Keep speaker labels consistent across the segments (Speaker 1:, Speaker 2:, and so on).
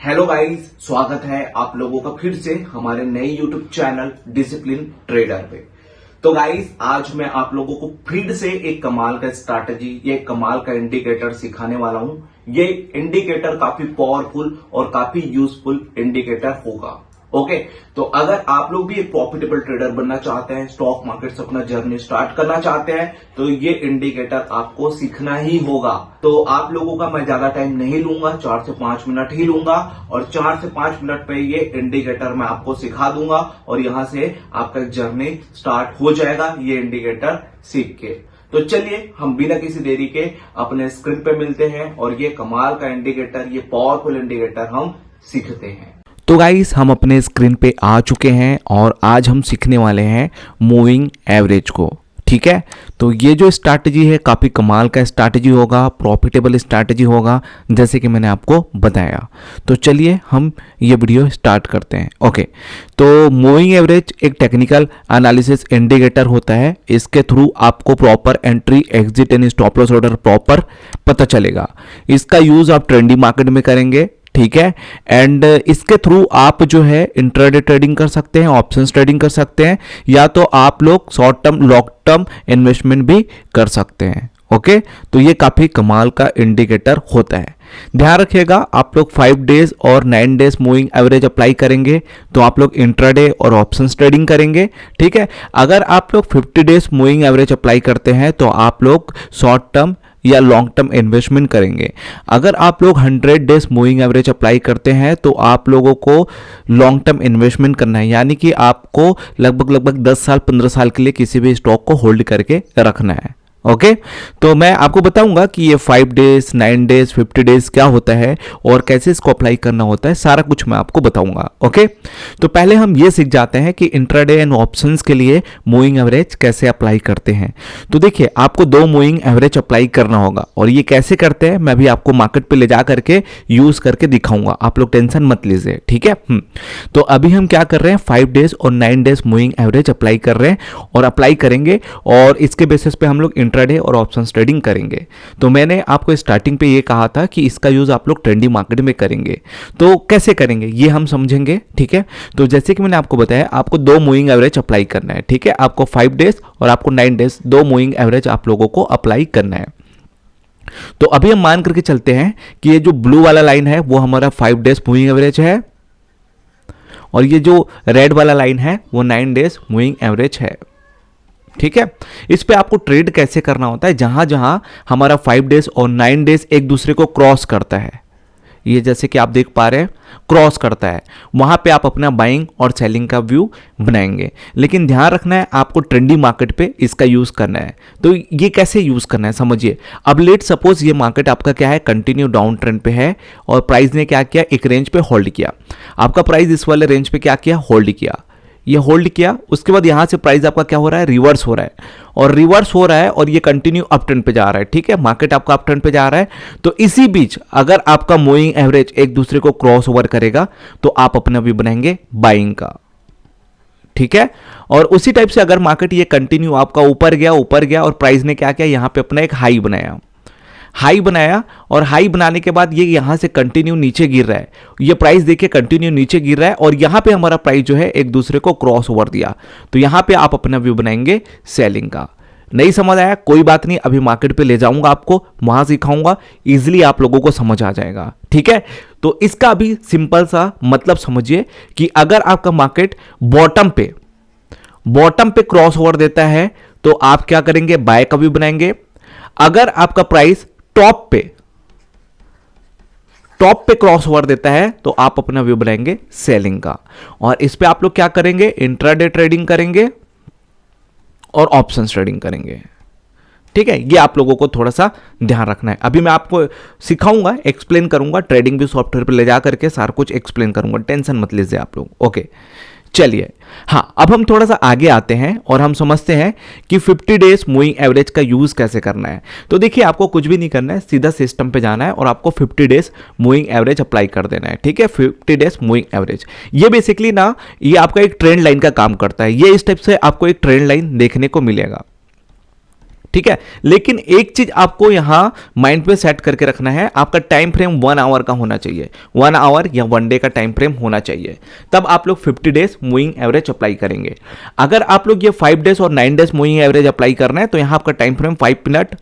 Speaker 1: Hello guys, स्वागत है आप लोगों का फिर से हमारे नए यूट्यूब चैनल डिसिप्लिन ट्रेडर पे। तो गाइस, आज मैं आप लोगों को फिर से एक कमाल का स्ट्रैटेजी, ये कमाल का इंडिकेटर सिखाने वाला हूं। ये इंडिकेटर काफी पावरफुल और काफी यूजफुल इंडिकेटर होगा। ओके, तो अगर आप लोग भी एक प्रॉफिटेबल ट्रेडर बनना चाहते हैं, स्टॉक मार्केट से अपना जर्नी स्टार्ट करना चाहते हैं, तो ये इंडिकेटर आपको सीखना ही होगा। तो आप लोगों का मैं ज्यादा टाइम नहीं लूंगा, 4 से 5 मिनट ही लूंगा और 4 से 5 मिनट पे ये इंडिकेटर मैं आपको सिखा दूंगा और यहां से आपका जर्नी स्टार्ट हो जाएगा ये इंडिकेटर सीख के। तो चलिए हम बिना किसी देरी के अपने स्क्रीन पे मिलते हैं और ये कमाल का इंडिकेटर, ये पावरफुल इंडिकेटर हम सीखते हैं।
Speaker 2: तो गाइस, हम अपने स्क्रीन पे आ चुके हैं और आज हम सीखने वाले हैं मूविंग एवरेज को। ठीक है, तो ये जो स्ट्रैटेजी है काफ़ी कमाल का स्ट्रैटेजी होगा, प्रॉफिटेबल स्ट्रैटेजी होगा, जैसे कि मैंने आपको बताया। तो चलिए हम ये वीडियो स्टार्ट करते हैं। ओके, तो मूविंग एवरेज एक टेक्निकल एनालिसिस इंडिकेटर होता है। इसके थ्रू आपको proper entry, exit and stop loss order proper पता चलेगा। इसका यूज़ आप ट्रेंडी मार्केट में करेंगे। ठीक है, एंड इसके थ्रू आप जो है इंट्राडे ट्रेडिंग कर सकते हैं, ऑप्शंस ट्रेडिंग कर सकते हैं, या तो आप लोग short term, long term investment भी कर सकते हैं। ओके, तो ये काफ़ी कमाल का इंडिकेटर होता है। ध्यान रखिएगा, आप लोग 5 डेज और 9 डेज मूविंग एवरेज अप्लाई करेंगे तो आप लोग इंट्राडे और ऑप्शंस ट्रेडिंग करेंगे। ठीक है, अगर आप लोग 50 डेज मूविंग एवरेज अप्लाई करते हैं तो आप लोग शॉर्ट टर्म या लॉन्ग टर्म इन्वेस्टमेंट करेंगे। अगर आप लोग 100 डेज मूविंग एवरेज अप्लाई करते हैं तो आप लोगों को लॉन्ग टर्म इन्वेस्टमेंट करना है, यानी कि आपको लगभग 10 साल 15 साल के लिए किसी भी स्टॉक को होल्ड करके रखना है। ओके, तो मैं आपको बताऊंगा कि ये 5 डेज, 9 डेज, 50 डेज क्या होता है और कैसे इसको अप्लाई करना होता है, सारा कुछ मैं आपको बताऊंगा। ओके, तो पहले हम ये सीख जाते हैं कि इंट्राडे एंड ऑप्शंस के लिए मूविंग एवरेज कैसे अप्लाई करते हैं। तो देखिए, आपको 2 मूविंग एवरेज अप्लाई करना होगा और ये कैसे करते हैं मैं भी आपको मार्केट पे ले जा करके यूज करके दिखाऊंगा, आप लोग टेंशन मत लीजिए। ठीक है, तो अभी हम क्या कर रहे हैं, 5 डेज और 9 डेज मूविंग एवरेज अप्लाई कर रहे हैं और अप्लाई करेंगे और इसके बेसिस पे हम लोग इंट्राडे और ऑप्शंस ट्रेडिंग करेंगे। तो मैंने आपको स्टार्टिंग पे ये कहा था कि इसका यूज आप लोग ट्रेंडी मार्केट में करेंगे। तो कैसे करेंगे ये हम समझेंगे। ठीक है, तो जैसे कि मैंने आपको बताया, आपको 2 मूविंग एवरेज अप्लाई करना है। ठीक है, आपको 5 डेज और आपको 9 डेज 2 मूविंग एवरेज आप लोगों को अप्लाई करना है। तो अभी हम मान करके चलते हैं कि ये जो ब्लू वाला लाइन है वो हमारा 5 डेज मूविंग एवरेज है और ये जो रेड वाला लाइन है वो 9 डेज मूविंग एवरेज है। ठीक है, इस पे आपको ट्रेड कैसे करना होता है, जहां जहां हमारा 5 डेज और 9 डेज एक दूसरे को क्रॉस करता है, ये जैसे कि आप देख पा रहे हैं क्रॉस करता है, वहां पे आप अपना बाइंग और सेलिंग का व्यू बनाएंगे। लेकिन ध्यान रखना है, आपको ट्रेंडी मार्केट पे इसका यूज करना है। तो ये कैसे यूज करना है समझिए। अब लेट सपोज ये मार्केट आपका क्या है, कंटिन्यू डाउन ट्रेंड पे है और प्राइस ने क्या किया, एक रेंज पे होल्ड किया। आपका प्राइस इस वाले रेंज पे क्या किया, होल्ड किया। ये होल्ड किया, उसके बाद यहां से प्राइस आपका क्या हो रहा है, रिवर्स हो रहा है और रिवर्स हो रहा है और ये कंटिन्यू अप ट्रेंड पे जा रहा है। ठीक है, मार्केट आपका अप ट्रेंड पे जा रहा है। तो इसी बीच अगर आपका मूविंग एवरेज एक दूसरे को क्रॉस ओवर करेगा तो आप अपना व्यू बनाएंगे बाइंग का। ठीक है, और उसी टाइप से अगर मार्केट ये कंटिन्यू आपका ऊपर गया और प्राइस ने क्या किया, यहां पे अपना एक हाई बनाया और हाई बनाने के बाद ये यहां से कंटिन्यू नीचे गिर रहा है। ये प्राइस देखिए कंटिन्यू नीचे गिर रहा है और यहां पे हमारा प्राइस जो है एक दूसरे को क्रॉस ओवर दिया। तो यहां पे आप अपना व्यू बनाएंगे सेलिंग का। नहीं समझ आया, कोई बात नहीं, अभी मार्केट पे ले जाऊंगा आपको, वहां सिखाऊंगा, इजिली आप लोगों को समझ आ जाएगा। ठीक है, तो इसका भी सिंपल सा मतलब समझिए कि अगर आपका मार्केट बॉटम पे क्रॉस ओवर देता है तो आप क्या करेंगे, बाय का व्यू बनाएंगे। अगर आपका प्राइस टॉप पे क्रॉस ओवर देता है तो आप अपना व्यू बनाएंगे सेलिंग का। और इस पे आप लोग क्या करेंगे, इंट्राडे ट्रेडिंग करेंगे और ऑप्शंस ट्रेडिंग करेंगे। ठीक है, ये आप लोगों को थोड़ा सा ध्यान रखना है। अभी मैं आपको सिखाऊंगा, एक्सप्लेन करूंगा, ट्रेडिंग भी सॉफ्टवेयर पे ले जा करके सारा कुछ एक्सप्लेन करूंगा, टेंशन मत लीजिए आप लोग। ओके, चलिए, हाँ, अब हम थोड़ा सा आगे आते हैं और हम समझते हैं कि 50 डेज मूविंग एवरेज का यूज कैसे करना है। तो देखिए, आपको कुछ भी नहीं करना है, सीधा सिस्टम पे जाना है और आपको 50 डेज मूविंग एवरेज अप्लाई कर देना है। ठीक है, 50 डेज मूविंग एवरेज, ये बेसिकली ना, ये आपका एक ट्रेंड लाइन का काम करता है। ये इस टाइप से आपको एक ट्रेंड लाइन देखने को मिलेगा। ठीक है। लेकिन एक चीज आपको यहां माइंड पे सेट करके रखना है, आपका टाइम फ्रेम 1 आवर का होना चाहिए, 1 आवर या 1 डे का टाइम फ्रेम होना चाहिए, तब आप लोग 50 डेज मूविंग एवरेज अप्लाई करेंगे। अगर आप लोग ये 5 डेज और 9 डेज मूविंग एवरेज अप्लाई करना है तो यहां आपका टाइम फ्रेम 5 मिनट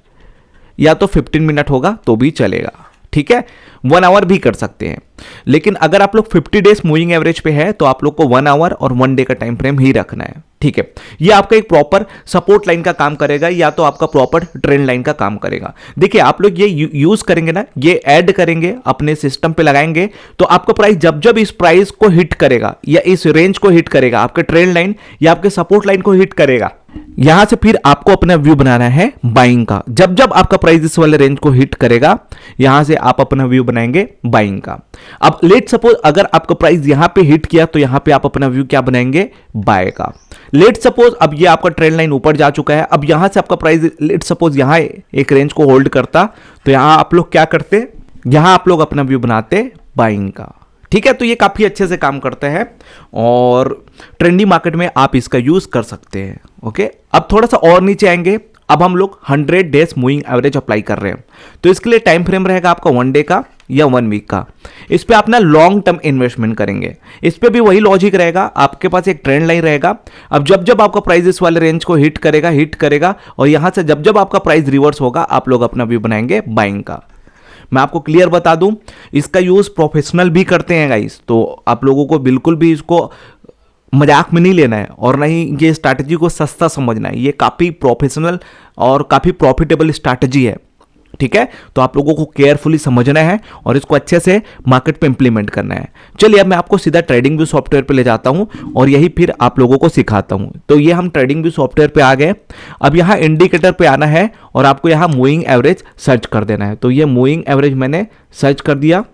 Speaker 2: या तो 15 मिनट होगा तो भी चलेगा, ठीक है। 1 आवर भी कर सकते हैं, लेकिन अगर आप लोग 50 डेज मूविंग एवरेज पे है तो आप लोग को 1 आवर और 1 डे का टाइम फ्रेम ही रखना है, ठीक है। ये आपका एक प्रॉपर सपोर्ट लाइन का काम करेगा या तो आपका प्रॉपर ट्रेंड लाइन का काम करेगा। देखिए आप लोग ये यूज करेंगे ना, ये ऐड करेंगे अपने सिस्टम पे लगाएंगे तो आपका प्राइस जब जब इस प्राइस को हिट करेगा या इस रेंज को हिट करेगा, आपके ट्रेंड लाइन या आपके सपोर्ट लाइन को हिट करेगा, यहां से फिर आपको अपना व्यू बनाना है बाइंग का। जब जब आपका प्राइस इस वाले रेंज को हिट करेगा यहां से आप अपना व्यू बनाएंगे बाइंग का। अब लेट सपोज अगर आपका प्राइस यहां पे हिट किया तो यहां पे आप अपना व्यू क्या बनाएंगे, बाय का। लेट सपोज अब ये आपका ट्रेंड लाइन ऊपर जा चुका है, अब यहां से आपका प्राइस लेट सपोज यहां एक रेंज को होल्ड करता तो यहां आप लोग क्या करते, यहां आप लोग अपना व्यू बनाते बाइंग का, ठीक है। तो ये काफी अच्छे से काम करता है और ट्रेंडी मार्केट में आप इसका यूज कर सकते हैं, ओके। अब थोड़ा सा और नीचे आएंगे, अब हम लोग 100 डेज मूविंग एवरेज अप्लाई कर रहे हैं तो इसके लिए टाइम फ्रेम रहेगा आपका 1 डे का या 1 वीक का। इस पे आप ना लॉन्ग टर्म इन्वेस्टमेंट करेंगे, इस पे भी वही लॉजिक रहेगा, आपके पास एक ट्रेंड लाइन रहेगा। अब जब जब आपका प्राइस इस वाले रेंज को हिट करेगा और यहां से जब जब आपका प्राइस रिवर्स होगा आप लोग अपना व्यू बनाएंगे बाइंग का। मैं आपको क्लियर बता दूं, इसका यूज प्रोफेशनल भी करते हैं गाइस, तो आप लोगों को बिल्कुल भी इसको मजाक में नहीं लेना है और ना ही ये स्ट्रैटेजी को सस्ता समझना है। ये काफ़ी प्रोफेशनल और काफ़ी प्रॉफिटेबल स्ट्रैटेजी है, ठीक है। तो आप लोगों को केयरफुली समझना है और इसको अच्छे से मार्केट पे इंप्लीमेंट करना है। चलिए अब मैं आपको सीधा ट्रेडिंग व्यू सॉफ्टवेयर पे ले जाता हूं और यही फिर आप लोगों को सिखाता हूं। तो ये हम ट्रेडिंग व्यू सॉफ्टवेयर पे आ गए। अब यहाँ इंडिकेटर पे आना है और आपको यहाँ मूविंग एवरेज सर्च कर देना है। तो ये मूविंग एवरेज मैंने सर्च कर दिया,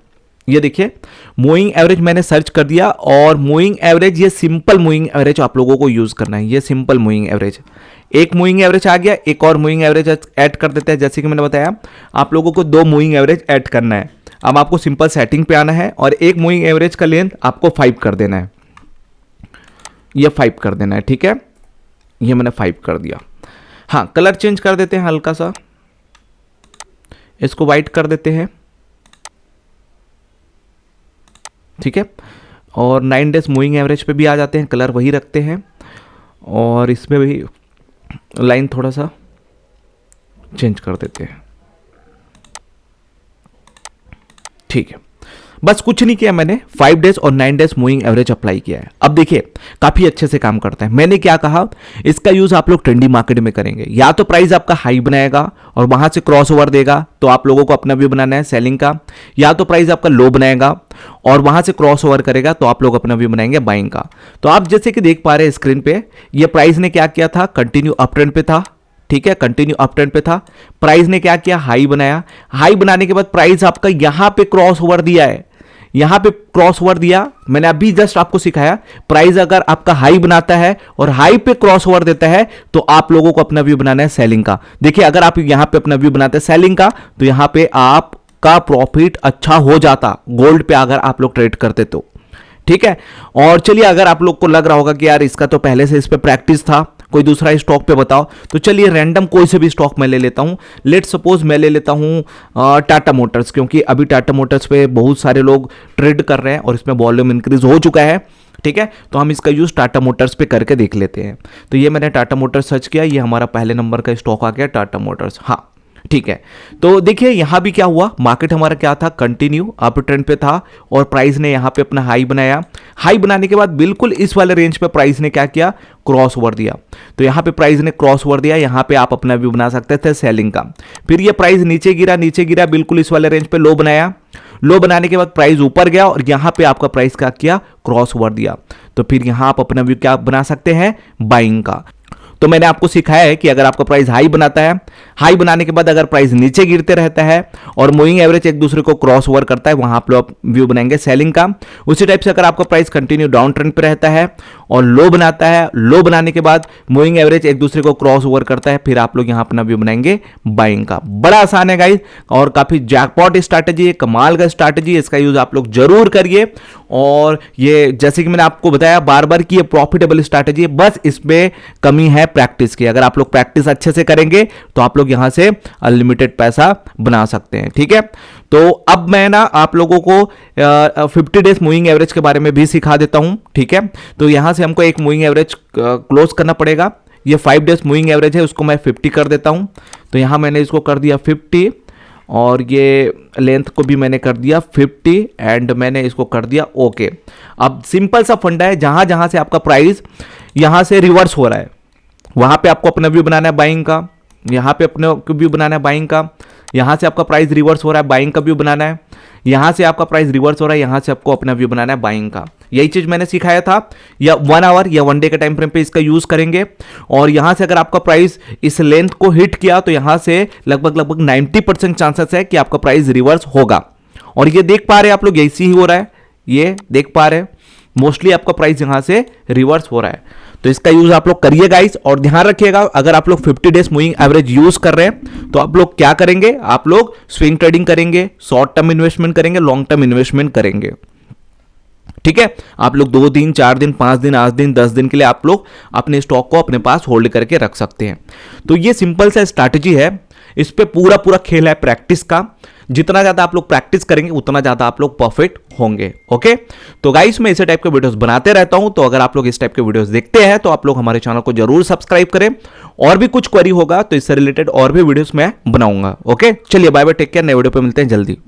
Speaker 2: ये देखिए मूविंग एवरेज मैंने सर्च कर दिया और मूविंग एवरेज, ये सिंपल मूविंग एवरेज आप लोगों को यूज करना है। ये सिंपल मूविंग एवरेज, एक मूविंग एवरेज आ गया, एक और मूविंग एवरेज ऐड कर देते हैं। जैसे कि मैंने बताया आप लोगों को 2 मूविंग एवरेज ऐड करना है। अब आपको सिंपल सेटिंग पे आना है और एक मूविंग एवरेज का लेंथ आपको 5 कर देना है, ये 5 कर देना है, ठीक है। ये मैंने 5 कर दिया। हाँ, कलर चेंज कर देते हैं हल्का सा, इसको व्हाइट कर देते हैं, ठीक है। और 9 डेज मूविंग एवरेज पे भी आ जाते हैं, कलर वही रखते हैं और इसमें भी लाइन थोड़ा सा चेंज कर देते हैं, ठीक है। बस कुछ नहीं किया मैंने, 5 डेज और 9 डेज मूविंग एवरेज अप्लाई किया है। अब देखिए काफी अच्छे से काम करता है। मैंने क्या कहा, इसका यूज आप लोग ट्रेंडी मार्केट में करेंगे, या तो प्राइस आपका हाई बनाएगा और वहां से क्रॉस ओवर देगा तो आप लोगों को अपना व्यू बनाना है सेलिंग का, या तो प्राइस आपका लो बनाएगा और वहां से क्रॉस ओवर करेगा तो आप लोग अपना व्यू बनाएंगे बाइंग का। तो आप जैसे कि देख पा रहे हैं स्क्रीन पे, ये प्राइस ने क्या किया था, कंटिन्यू अप ट्रेंड पे था, ठीक है, कंटिन्यू अप ट्रेंड पे था। प्राइस ने क्या किया, हाई बनाया, हाई बनाने के बाद प्राइस आपका यहां पे क्रॉस ओवर दिया है, यहां पे क्रॉस ओवर दिया। मैंने अभी जस्ट आपको सिखाया, प्राइस अगर आपका हाई बनाता है और हाई पे क्रॉस ओवर देता है तो आप लोगों को अपना व्यू बनाना है सेलिंग का। देखिए अगर आप यहां पे अपना व्यू बनाते हैं सेलिंग का तो यहां पे आपका प्रॉफिट अच्छा हो जाता, गोल्ड पे अगर आप लोग ट्रेड करते तो, ठीक है। और चलिए अगर आप लोग को लग रहा होगा कि यार इसका तो पहले से इस पे प्रैक्टिस था, कोई दूसरा स्टॉक पे बताओ, तो चलिए रैंडम कोई से भी स्टॉक मैं ले लेता हूं। लेट सपोज मैं ले लेता हूं टाटा मोटर्स, क्योंकि अभी टाटा मोटर्स पे बहुत सारे लोग ट्रेड कर रहे हैं और इसमें वॉल्यूम इंक्रीज हो चुका है, ठीक है। तो हम इसका यूज टाटा मोटर्स पे करके देख लेते हैं। तो ये मैंने टाटा मोटर्स सर्च किया, ये हमारा पहले नंबर का स्टॉक आ गया टाटा मोटर्स, हाँ ठीक है। तो देखिए यहां भी क्या हुआ, मार्केट हमारा क्या था, कंटिन्यू अप ट्रेंड पे था और प्राइस ने यहां पे अपना हाई बनाया। हाई बनाने के बाद बिल्कुल इस वाले रेंज पे प्राइस ने क्या किया, क्रॉस ओवर दिया। तो यहां पे प्राइस ने क्रॉस ओवर दिया, यहां पे आप अपना व्यू बना सकते थे सेलिंग का। फिर ये प्राइस नीचे गिरा बिल्कुल इस वाले रेंज पे लो बनाया, लो बनाने के बाद प्राइस ऊपर गया और यहां पे आपका प्राइस क्या किया, क्रॉस ओवर दिया। तो फिर यहां आप अपना व्यू क्या बना सकते हैं, बाइंग का। तो मैंने आपको सिखाया है कि अगर आपका प्राइस हाई बनाता है, हाई बनाने के बाद अगर प्राइस नीचे गिरते रहता है और मूविंग एवरेज एक दूसरे को क्रॉस ओवर करता है, वहां आप लोग व्यू बनाएंगे सेलिंग का। उसी टाइप से अगर आपका प्राइस कंटिन्यू डाउन ट्रेंड पे रहता है और लो बनाता है, लो बनाने के बाद मूविंग एवरेज एक दूसरे को क्रॉस ओवर करता है, फिर आप लोग यहां अपना व्यू बनाएंगे बाइंग का। बड़ा आसान है गाइस और काफी जैकपॉट स्ट्रैटेजी है, कमाल का स्ट्रैटेजी है, इसका यूज आप लोग जरूर करिए। और ये जैसे कि मैंने आपको बताया बार बार कि ये प्रॉफिटेबल स्ट्रैटेजी है, बस इसमें कमी है प्रैक्टिस की। अगर आप लोग प्रैक्टिस अच्छे से करेंगे तो आप लोग यहां से अनलिमिटेड पैसा बना सकते हैं, ठीक है। तो अब मैं ना आप लोगों को 50 डेज मूविंग एवरेज के बारे में भी सिखा देता हूं, ठीक है। तो यहां से हमको एक मूविंग एवरेज क्लोज करना पड़ेगा। ये 5 डेज मूविंग एवरेज है, उसको मैं 50 कर देता हूं। तो यहां मैंने इसको कर दिया 50 और ये लेंथ को भी मैंने कर दिया 50 एंड मैंने इसको कर दिया ओके। अब सिंपल सा फंडा है, जहां जहां से आपका प्राइस यहां से रिवर्स हो रहा है वहां पे आपको अपना व्यू बनाना है बाइंग का, यहां पे अपने व्यू बनाना है बाइंग का। यहां से आपका प्राइस रिवर्स हो रहा है, बाइंग का व्यू बनाना है। यहां से आपका प्राइस रिवर्स हो रहा है, यहां से आपको अपना व्यू बनाना है बाइंग का। यही चीज मैंने सिखाया था। या 1 आवर या 1 डे के टाइम फ्रेम पे इसका यूज करेंगे। और यहां से अगर आपका प्राइस इस लेंथ को हिट किया तो यहां से लगभग 90% चांसेस है कि आपका प्राइस रिवर्स होगा। और ये देख पा रहे हैं आप लोग, ऐसे ही हो रहा है, ये देख पा रहे हैं मोस्टली आपका प्राइस यहां से रिवर्स हो रहा है। तो इसका यूज आप लोग करिए गाइस। और ध्यान रखिएगा, अगर आप लोग 50 डेज मूविंग एवरेज यूज कर रहे हैं तो आप लोग क्या करेंगे, आप लोग स्विंग ट्रेडिंग करेंगे, शॉर्ट टर्म इन्वेस्टमेंट करेंगे, लॉन्ग टर्म इन्वेस्टमेंट करेंगे, ठीक है। आप लोग 2 दिन 4 दिन 5 दिन 8 दिन 10 दिन के लिए आप लोग अपने स्टॉक को अपने पास होल्ड करके रख सकते हैं। तो ये सिंपल सा स्ट्रैटेजी है, इस पे पूरा खेल है प्रैक्टिस का। जितना ज्यादा आप लोग प्रैक्टिस करेंगे उतना ज्यादा आप लोग परफेक्ट होंगे, ओके। तो गाइस मैं इसे टाइप के वीडियोस बनाते रहता हूं, तो अगर आप लोग इस टाइप के वीडियोस देखते हैं तो आप लोग हमारे चैनल को जरूर सब्सक्राइब करें। और भी कुछ क्वेरी होगा तो इससे रिलेटेड और भी वीडियोस मैं बनाऊंगा, ओके। चलिए बाय बाय, टेक केयर, नए वीडियो पे मिलते हैं जल्दी।